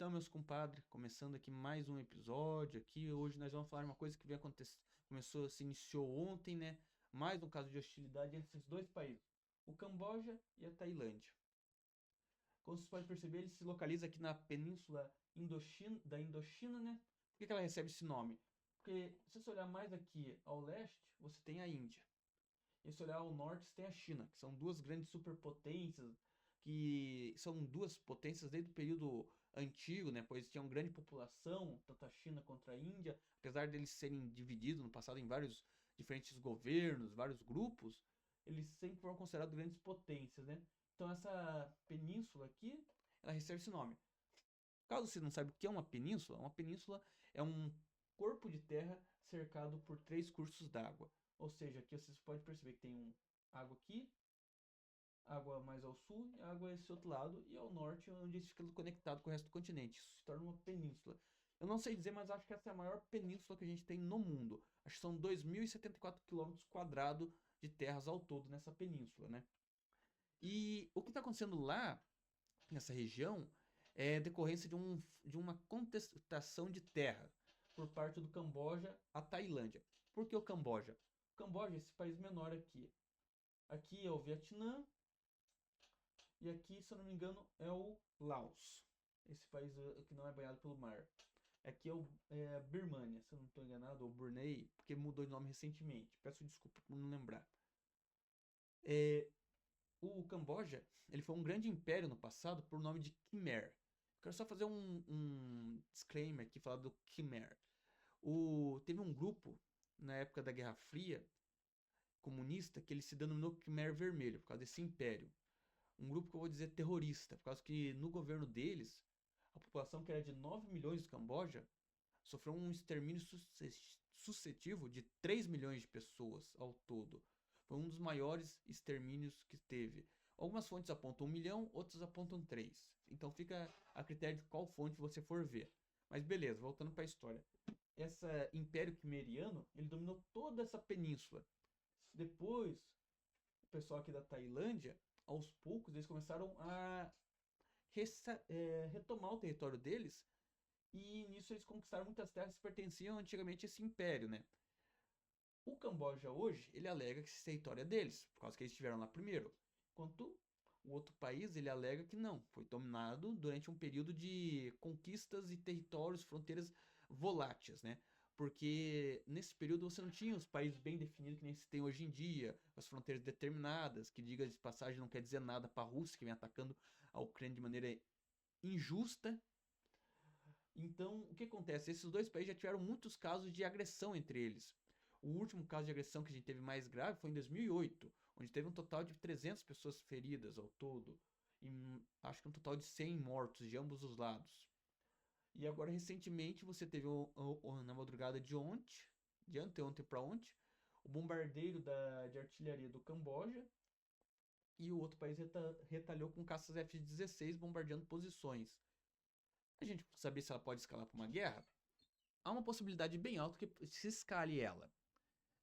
meus compadres, começando aqui mais um episódio aqui. Hoje nós vamos falar de uma coisa que se iniciou ontem, né? Mais um caso de hostilidade entre esses dois países, o Camboja e a Tailândia. Como vocês podem perceber, ele se localiza aqui na península da Indochina, né? Por que ela recebe esse nome? Porque se você olhar mais aqui ao leste, você tem a Índia. E se olhar ao norte, você tem a China, que são duas grandes superpotências, que são duas potências desde o período antigo, né? Pois tinham grande população, tanto a China quanto a Índia, apesar deles serem divididos no passado em vários diferentes governos, vários grupos, eles sempre foram considerados grandes potências, né? Então essa península aqui, ela recebe esse nome. Caso você não saiba o que é uma península é um corpo de terra cercado por três cursos d'água. Ou seja, aqui vocês podem perceber que tem água aqui, água mais ao sul e água esse outro lado, e ao norte, onde isso fica conectado com o resto do continente. Isso se torna uma península. Eu não sei dizer, mas acho que essa é a maior península que a gente tem no mundo. Acho que são 2.074 quilômetros quadrados de terras ao todo nessa península, né? E o que está acontecendo lá, nessa região, é decorrência de uma contestação de terra por parte do Camboja à Tailândia. Por que o Camboja? O Camboja é esse país menor aqui. Aqui é o Vietnã e aqui, se eu não me engano, é o Laos. Esse país que não é banhado pelo mar. Aqui é a Birmânia, se eu não estou enganado, ou Brunei, porque mudou de nome recentemente. Peço desculpa por não lembrar. O Camboja, ele foi um grande império no passado por nome de Khmer. Quero só fazer um disclaimer aqui, falar do Khmer. Teve um grupo, na época da Guerra Fria, comunista, que ele se denominou Khmer Vermelho, por causa desse império. Um grupo que eu vou dizer terrorista, por causa que no governo deles, a população que era de 9 milhões de Camboja sofreu um extermínio sucessivo de 3 milhões de pessoas ao todo. Foi um dos maiores extermínios que teve. Algumas fontes apontam 1 milhão, outras apontam 3. Então fica a critério de qual fonte você for ver. Mas beleza, voltando para a história. Esse Império Khmeriano, ele dominou toda essa península. Depois, o pessoal aqui da Tailândia, aos poucos, eles começaram a retomar o território deles, e nisso eles conquistaram muitas terras que pertenciam antigamente a esse império, né? O Camboja hoje, ele alega que esse território é deles, por causa que eles estiveram lá primeiro. Enquanto o outro país, ele alega que não, foi dominado durante um período de conquistas e territórios, fronteiras voláteis, né? Porque nesse período você não tinha os países bem definidos que nem se tem hoje em dia, as fronteiras determinadas, que diga de passagem não quer dizer nada para a Rússia, que vem atacando a Ucrânia de maneira injusta. Então, o que acontece? Esses dois países já tiveram muitos casos de agressão entre eles. O último caso de agressão que a gente teve mais grave foi em 2008, onde teve um total de 300 pessoas feridas ao todo, e acho que um total de 100 mortos de ambos os lados. E agora, recentemente, você teve na madrugada de anteontem para ontem, o bombardeio de artilharia do Camboja, e o outro país retalhou com caças F-16 bombardeando posições. A gente saber se ela pode escalar para uma guerra? Há uma possibilidade bem alta que se escale ela.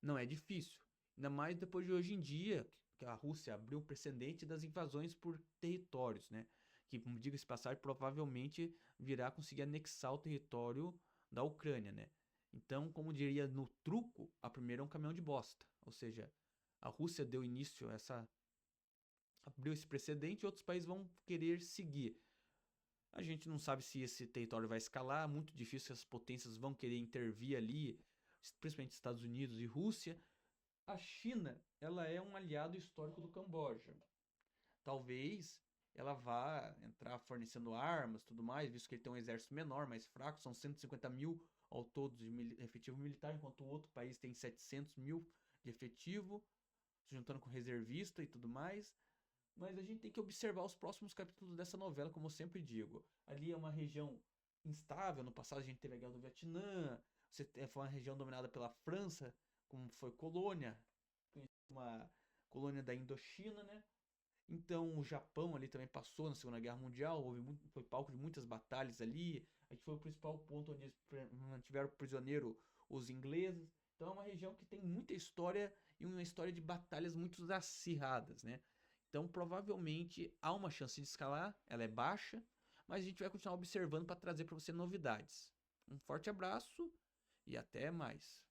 Não é difícil. Ainda mais depois de hoje em dia, que a Rússia abriu o precedente das invasões por territórios, né? Que, como diga-se passagem, provavelmente virá conseguir anexar o território da Ucrânia, né? Então, como diria no truco, a primeira é um caminhão de bosta. Ou seja, a Rússia deu início a abriu esse precedente e outros países vão querer seguir. A gente não sabe se esse território vai escalar, muito difícil, as potências vão querer intervir ali, principalmente Estados Unidos e Rússia. A China, ela é um aliado histórico do Camboja. Talvez ela vá entrar fornecendo armas, tudo mais, visto que ele tem um exército menor, mais fraco, são 150 mil ao todo de efetivo militar, enquanto o outro país tem 700 mil de efetivo, se juntando com reservista e tudo mais. Mas a gente tem que observar os próximos capítulos dessa novela, como eu sempre digo. Ali é uma região instável. No passado a gente teve a Guerra do Vietnã. Foi uma região dominada pela França, como foi colônia, uma colônia da Indochina, né? Então o Japão ali também passou na Segunda Guerra Mundial, foi palco de muitas batalhas ali. Aqui foi o principal ponto onde eles mantiveram prisioneiro os ingleses. Então é uma região que tem muita história e uma história de batalhas muito acirradas, né? Então provavelmente há uma chance de escalar, ela é baixa, mas a gente vai continuar observando para trazer para você novidades. Um forte abraço e até mais.